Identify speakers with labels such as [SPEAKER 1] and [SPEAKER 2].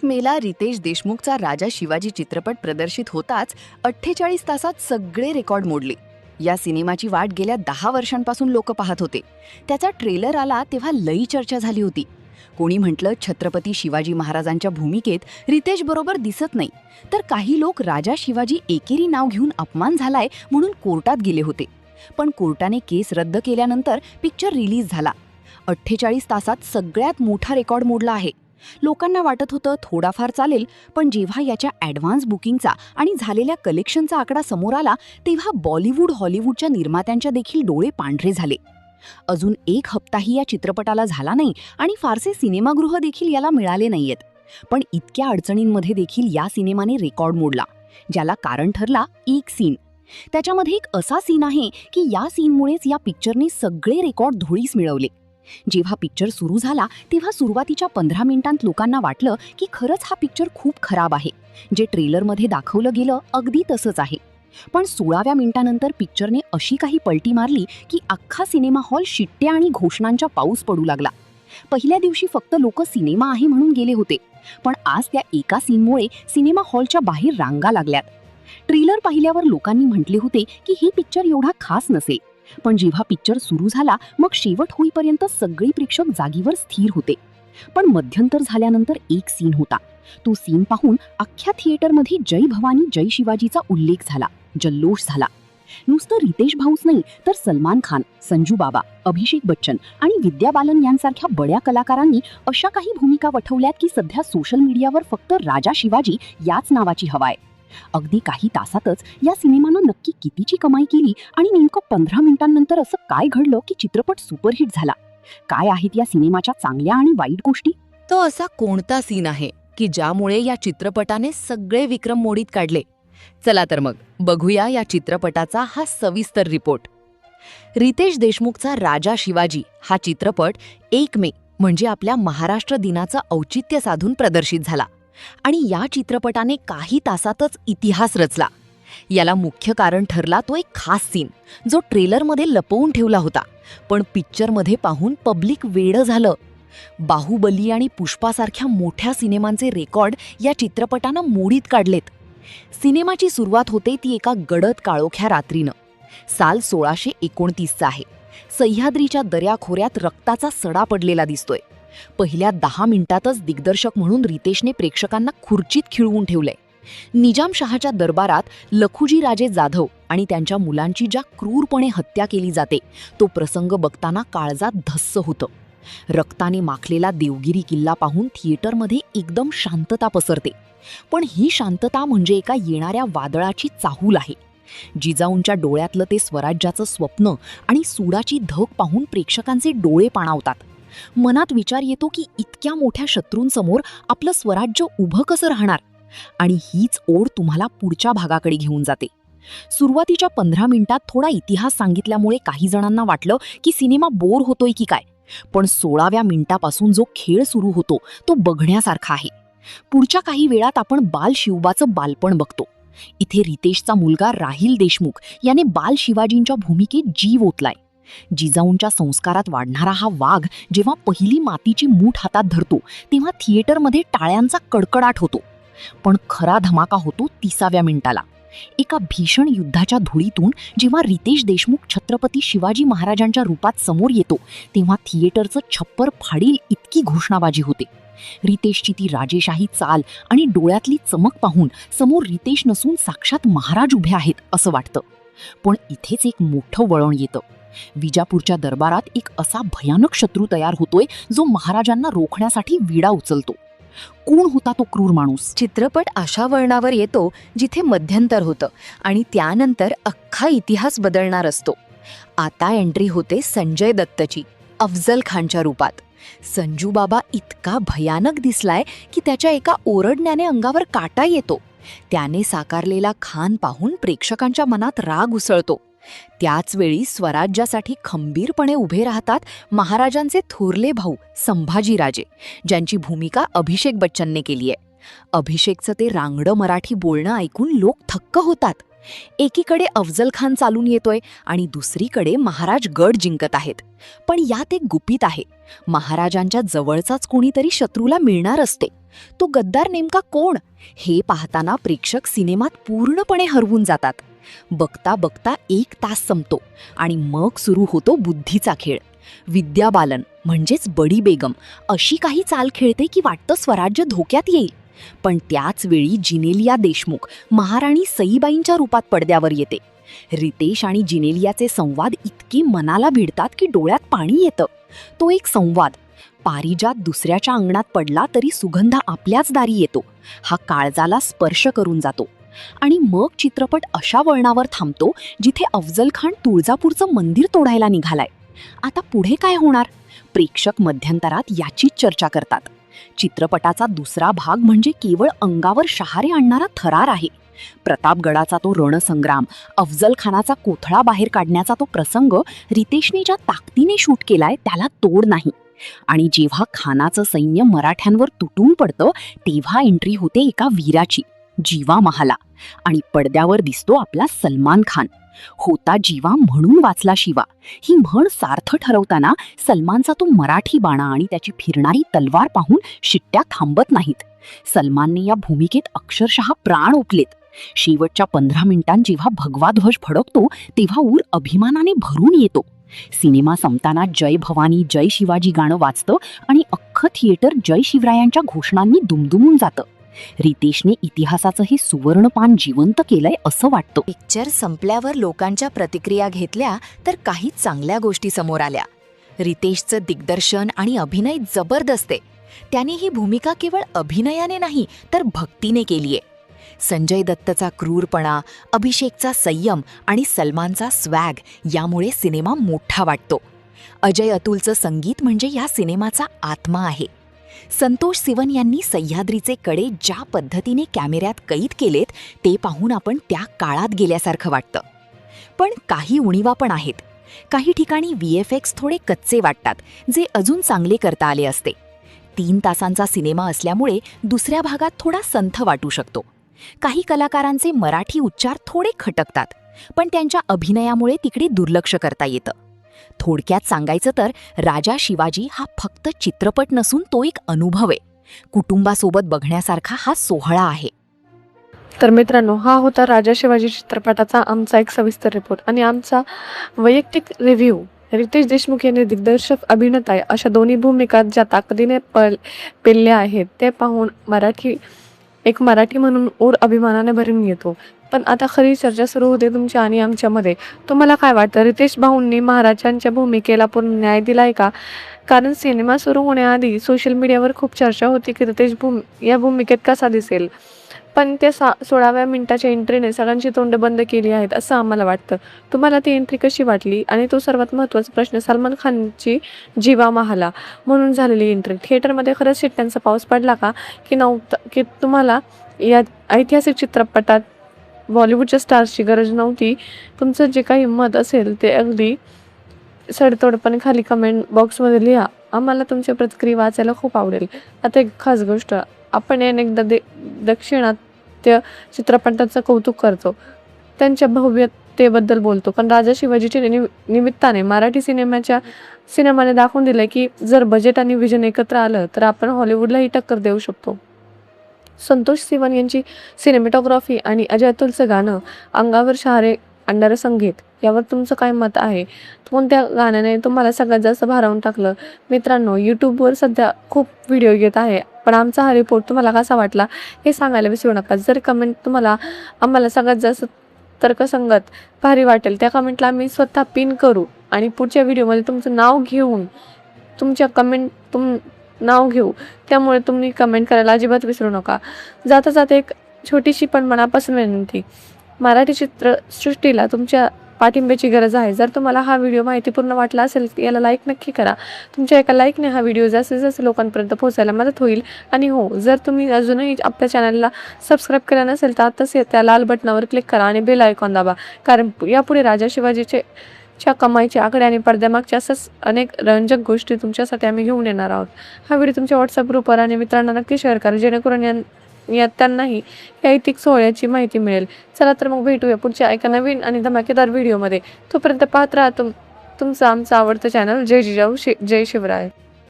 [SPEAKER 1] मेला रितेश देशमुखचा राजा शिवाजी चित्रपट प्रदर्शित होताच 48 तासात सगळे रेकॉर्ड मोडले. या सिनेमाची वाट गेल्या 10 वर्षांपासून लोक पाहत होते. त्याचा ट्रेलर आला तेव्हा लई चर्चा झाली होती. कोणी म्हटलं छत्रपती शिवाजी महाराजांच्या भूमिकेत रितेश बरोबर दिसत नाही, तर काही लोक राजा शिवाजी एकेरी नाव घेऊन अपमान झालाय म्हणून कोर्टात गेले होते. पण कोर्टाने केस रद्द केल्यानंतर पिक्चर रिलीज झाला. 48 तासात सगळ्यात मोठा रेकॉर्ड मोडला आहे. लोकांना वाटत होतं थोडाफार चालेल, पण जेव्हा याच्या ॲडव्हान्स बुकिंगचा आणि झालेल्या कलेक्शनचा आकडा समोर आला तेव्हा बॉलिवूड हॉलिवूडच्या निर्मात्यांच्या देखील डोळे पांढरे झाले. अजून एक हप्ताही या चित्रपटाला झाला नाही आणि फारसे सिनेमागृह देखील याला मिळाले नाहीयेत. पण इतक्या अडचणींमध्ये देखील या सिनेमाने रेकॉर्ड मोडला, ज्याला कारण ठरला एक सीन. त्याच्यामध्ये एक असा सीन आहे की या सीनमुळेच या पिक्चरने सगळे रेकॉर्ड धुळीस मिळवले. जेव्हा पिक्चर सुरू झाला तेव्हा सुरुवातीच्या 15 मिनिटांत लोकांना वाटलं की खरंच हा पिक्चर खूप खराब आहे. जे ट्रेलरमध्ये दाखवलं गेलं अगदी तसंच आहे. पण 16व्या मिनिटानंतर पिक्चरने अशी काही पलटी मारली की अख्खा सिनेमा हॉल शिट्ट्या आणि घोषणांचा पाऊस पडू लागला. पहिल्या दिवशी फक्त लोक सिनेमा आहे म्हणून गेले होते, पण आज त्या एका सीनमुळे सिनेमा हॉलच्या बाहेर रांगा लागल्यात. ट्रेलर पाहिल्यावर लोकांनी म्हटले होते की हे पिक्चर एवढा खास नसेल, पण जेव्हा पिक्चर सुरू झाला मग शेवट होईपर्यंत सगळे प्रेक्षक जागीवर स्थिर होते. पण मध्यंतर झाल्यानंतर एक सीन होता. तो सीन पाहून अख्ख्या थिएटरमध्ये जय भवानी जय शिवाजीचा उल्लेख झाला, जल्लोष झाला. नुसतं रितेश भाऊच नाही तर सलमान खान, संजू बाबा, अभिषेक बच्चन आणि विद्या बालन यांसारख्या बड्या कलाकारांनी अशा काही भूमिका वठवल्यात की सध्या सोशल मीडियावर फक्त राजा शिवाजी याच नावाची हवा आहे. अगदी काही तासातच या सिनेमानं नक्की कितीची कमाई केली आणि नेमकं 15 मिनिटांनंतर असं काय घडलं की चित्रपट सुपरहिट झाला? काय आहेत या सिनेमाच्या चांगल्या आणि वाईट गोष्टी?
[SPEAKER 2] तो असा कोणता सीन आहे की ज्यामुळे या चित्रपटाने सगळे विक्रम मोडीत काढले? चला तर मग बघूया या चित्रपटाचा हा सविस्तर रिपोर्ट. रितेश देशमुखचा राजा शिवाजी हा चित्रपट 1 मे म्हणजे आपल्या महाराष्ट्र दिनाचं औचित्य साधून प्रदर्शित झाला आणि या चित्रपटाने काही तासातच इतिहास रचला. याला मुख्य कारण ठरला तो एक खास सीन जो ट्रेलरमध्ये लपवून ठेवला होता, पण पिक्चरमध्ये पाहून पब्लिक वेडं झालं. बाहुबली आणि पुष्पासारख्या मोठ्या सिनेमांचे रेकॉर्ड या चित्रपटानं मोडीत काढलेत. सिनेमाची सुरुवात होते ती एका गडद काळोख्या रात्रीनं. साल 1629चा आहे. सह्याद्रीच्या दऱ्याखोऱ्यात रक्ताचा सडा पडलेला दिसतोय. पहिल्या 10 मिनिटातच दिग्दर्शक म्हणून रितेशने प्रेक्षकांना खुर्चीत खिळवून ठेवलंय. निजामशहाच्या दरबारात लखुजी राजे जाधव आणि त्यांच्या मुलांची ज्या क्रूरपणे हत्या केली जाते तो प्रसंग बघताना काळजात धस्स होतं. रक्ताने माखलेला देवगिरी किल्ला पाहून थिएटरमध्ये एकदम शांतता पसरते. पण ही शांतता म्हणजे एका येणाऱ्या वादळाची चाहूल आहे. जिजाऊंच्या डोळ्यातलं ते स्वराज्याचं स्वप्न आणि सूडाची धग पाहून प्रेक्षकांचे डोळे पाणावतात. मनात विचार येतो की इतक्या मोठ्या शत्रूंसमोर आपलं स्वराज्य उभं कसं राहणार? आणि हीच ओढ तुम्हाला पुढच्या भागाकडे घेऊन जाते. सुरुवातीच्या 15 मिनिटात थोडा इतिहास सांगितल्यामुळे काही जणांना वाटलं की सिनेमा बोर होतोय की काय, पण 16व्या मिनिटापासून जो खेळ सुरू होतो तो बघण्यासारखा आहे. पुढच्या काही वेळात आपण बाल शिवबाचं बालपण बघतो. इथे रितेशचा मुलगा राहिल देशमुख याने बाल शिवाजींच्या भूमिकेत जीव ओतलाय. जिजाऊंच्या संस्कारात वाढणारा हा वाघ जेव्हा पहिली मातीची मूठ हातात धरतो तेव्हा थिएटरमध्ये टाळ्यांचा कडकडाट होतो. पण खरा धमाका होतो 30व्या मिनिटाला. एका भीषण युद्धाच्या धुळीतून जेव्हा रितेश देशमुख छत्रपती शिवाजी महाराजांच्या रूपात समोर येतो तेव्हा थिएटरचं छप्पर फाडील इतकी घोषणाबाजी होते. रितेशची ती राजेशाही चाल आणि डोळ्यातली चमक पाहून समोर रितेश नसून साक्षात महाराज उभे आहेत असं वाटतं. पण इथेच एक मोठं वळण येतं. विजापूरच्या दरबारात एक असा भयानक शत्रू तयार होतोय जो महाराजांना रोखण्यासाठी विडा उचलतो. कोण होता तो क्रूर माणूस? चित्रपट अशा वळणावर येतो जिथे मध्यंतर होतं आणि त्यानंतर अख्खा इतिहास बदलणार असतो. आता एंट्री होते संजय दत्तची अफजल खानच्या रूपात. संजू बाबा इतका भयानक दिसलाय की त्याच्या एका ओरडण्याने अंगावर काटा येतो. त्याने साकारलेला खान पाहून प्रेक्षकांच्या मनात राग उसळतो. त्याचवेळी स्वराज्यासाठी खंबीरपणे उभे राहतात महाराजांचे थोरले भाऊ संभाजीराजे, ज्यांची भूमिका अभिषेक बच्चनने केली आहे. अभिषेकचं ते रांगडं मराठी बोलणं ऐकून लोक थक्क होतात. एकीकडे अफजल खान चालून येतोय आणि दुसरीकडे महाराज गड जिंकत आहेत. पण यात एक गुपित आहे. महाराजांच्या जवळचाच कोणीतरी शत्रूला मिळणार असते. तो गद्दार नेमका कोण हे पाहताना प्रेक्षक सिनेमात पूर्णपणे हरवून जातात. बघता बघता 1 तास संपतो आणि मग सुरू होतो बुद्धीचा खेळ. विद्या बालन म्हणजेच बडी बेगम अशी काही चाल खेळते की वाटतं स्वराज्य धोक्यात येईल. पण त्याच वेळी जिनेलिया देशमुख महाराणी सईबाईंच्या रूपात पडद्यावर येते. रितेश आणि जिनेलियाचे संवाद इतके मनाला भिडतात की डोळ्यात पाणी येतं. तो एक संवाद, पारिजात दुसऱ्याच्या अंगणात पडला तरी सुगंध आपल्याच दारी येतो, हा काळजाला स्पर्श करून जातो. आणि मग चित्रपट अशा वळणावर थांबतो जिथे अफजल खान तुळजापूरचं मंदिर तोडायला निघालाय. आता पुढे काय होणार? प्रेक्षक मध्यंतरात याचीच चर्चा करतात. चित्रपटाचा दुसरा भाग म्हणजे केवळ अंगावर शहारे आणणारा थरार आहे. प्रतापगडाचा तो रणसंग्राम, अफजल खानाचा कोथळा बाहेर काढण्याचा तो प्रसंग रितेशने ज्या ताकदीने शूट केलाय त्याला तोड नाही. आणि जेव्हा खानाचं सैन्य मराठ्यांवर तुटून पडतं तेव्हा एंट्री होते एका वीराची, जीवा महाला. आणि पडद्यावर दिसतो आपला सलमान खान. होता जीवा म्हणून वाचला शिवा, ही म्हण सार्थ ठरवताना सलमानचा तो मराठी बाणा आणि त्याची फिरणारी तलवार पाहून शिट्ट्या थांबत नाहीत. सलमानने या भूमिकेत अक्षरशः प्राण ओतलेत. शेवटच्या 15 मिनिटांत जेव्हा भगवा ध्वज फडकतो तेव्हा ऊर अभिमानाने भरून येतो. सिनेमा संपताना जय भवानी जय शिवाजी गाणं वाजतं आणि अख्खं थिएटर जय शिवरायांच्या घोषणांनी दुमदुमून जातं. रितेशने इतिहासाचं हे सुवर्णपान जिवंत केलंय असं वाटतं.
[SPEAKER 1] पिक्चर संपल्यावर लोकांच्या प्रतिक्रिया घेतल्या तर काही चांगल्या गोष्टी समोर आल्या. रितेशचं दिग्दर्शन आणि अभिनय जबरदस्त आहे. त्याने ही भूमिका केवळ अभिनयाने नाही तर भक्तीने केलीये. संजय दत्तचा क्रूरपणा, अभिषेकचा संयम आणि सलमानचा स्वॅग यामुळे सिनेमा मोठा वाटतो. अजय अतुलचं संगीत म्हणजे या सिनेमाचा आत्मा आहे. संतोष सिवन यांनी सह्याद्रीचे कडे ज्या पद्धतीने कॅमेऱ्यात कैद केलेत ते पाहून आपण त्या काळात गेल्यासारखं वाटतं. पण काही उणीवा पण आहेत. काही ठिकाणी VFX थोडे कच्चे वाटतात, जे अजून चांगले करता आले असते. 3 तासांचा सिनेमा असल्यामुळे दुसऱ्या भागात थोडा संथ वाटू शकतो. काही कलाकारांचे मराठी उच्चार थोडे खटकतात, पण त्यांच्या अभिनयामुळे तिकडे दुर्लक्ष करता येतं. थोडक्यात सांगायचं तर राजा शिवाजी हा फक्त चित्रपट नसून तो एक अनुभव आहे. कुटुंबासोबत बघण्यासारखा हा सोहळा आहे.
[SPEAKER 3] तर मित्रांनो, हा होता राजा शिवाजी चित्रपटाचा आमचा एक सविस्तर रिपोर्ट आणि आमचा वैयक्तिक रिव्ह्यू. रितेश देशमुख यांनी दिग्दर्शक, अभिनेता अशा दोन्ही भूमिका ज्या ताकदीने पेलल्या आहेत ते पाहून मराठी म्हणून ऊर अभिमानाने भरून येतो. पण आता खरी चर्चा सुरू होते तुमच्या आणि आमच्यामध्ये. तुम्हाला काय वाटतं, रितेश भाऊंनी महाराजांच्या भूमिकेला पूर्ण न्याय दिलाय का? कारण सिनेमा सुरू होण्याआधी सोशल मीडियावर खूप चर्चा होती की रितेश या भूमिकेत कसा दिसेल. पण ते 16व्या मिनिटाच्या एंट्रीने सगळ्यांची तोंड बंद केली आहेत असं आम्हाला वाटतं. तुम्हाला ती एंट्री कशी वाटली? आणि तो सर्वात महत्त्वाचा प्रश्न, सलमान खानची जीवा महाला म्हणून झालेली एंट्री थिएटरमध्ये खरंच शिट्ट्यांचा पाऊस पडला का की नव्हता? की तुम्हाला या ऐतिहासिक चित्रपटात बॉलिवूडच्या स्टार्सची गरज नव्हती? तुमचं जे काही मत असेल ते अगदी सडतोडपणे खाली कमेंट बॉक्समध्ये लिहा. आम्हाला तुमच्या प्रतिक्रिया वाचायला खूप आवडेल. आता एक खास गोष्ट, आपण अनेकदा दक्षिणात्य चित्रपटाचं कौतुक करतो, त्यांच्या भव्यतेबद्दल बोलतो, पण राजा शिवाजीच्या निमित्ताने मराठी सिनेमाने दाखवून दिलं की जर बजेट आणि विजन एकत्र आलं तर आपण हॉलिवूडलाही टक्कर देऊ शकतो. संतोष सिवन यांची सिनेमॅटोग्राफी आणि अजय अतुलचं गाणं, अंगावर शहारे आणणारं संगीत, यावर तुमचं काय मत आहे? कोणत्या गाण्याने तुम्हाला सगळ्यात जास्त भारावून टाकलं? मित्रांनो, यूट्यूबवर सध्या खूप व्हिडिओ येत आहे, पण आमचा हा रिपोर्ट तुम्हाला कसा वाटला हे सांगायला विसरू नका. जर कमेंट तुम्हाला आम्हाला सगळ्यात जास्त तर्कसंगत भारी वाटेल त्या कमेंटला आम्ही स्वतः पिन करू आणि पुढच्या व्हिडिओमध्ये तुमचं नाव घेऊन नाव घेऊ. त्यामुळे तुम्ही कमेंट करायला अजिबात विसरू नका. जाता जाता एक छोटीशी पण मनापासून विनंती, मराठी चित्रसृष्टीला तुमच्या पाठिंब्याची गरज आहे. जर तुम्हाला हा व्हिडिओ माहितीपूर्ण वाटला असेल याला लाईक नक्की करा. तुमच्या एका लाईकने हा व्हिडिओ जास्तीत जास्त लोकांपर्यंत पोहोचायला मदत होईल. आणि हो, जर तुम्ही अजूनही आपल्या चॅनलला सबस्क्राईब केलं नसेल तर आताच त्या लाल बटनावर क्लिक करा आणि बेल आयकॉन दाबा, कारण यापुढे राजा शिवाजीच्या कमाईचे आकडे आणि पडद्यामागच्या असंच अनेक रंजक गोष्टी तुमच्यासाठी आम्ही घेऊन येणार आहोत. हा व्हिडिओ तुमच्या व्हॉट्सअप ग्रुपवर आणि मित्रांना नक्की शेअर करा, जेणेकरून यात त्यांनाही या ऐतिहासिक सोहळ्याची माहिती मिळेल. चला तर मग भेटूया पुढच्या एका नवीन आणि धमाकेदार व्हिडिओमध्ये. तोपर्यंत पाहत राहा तुमचं आमचं आवडतं चॅनल जय जिजाऊ जय शिवराय.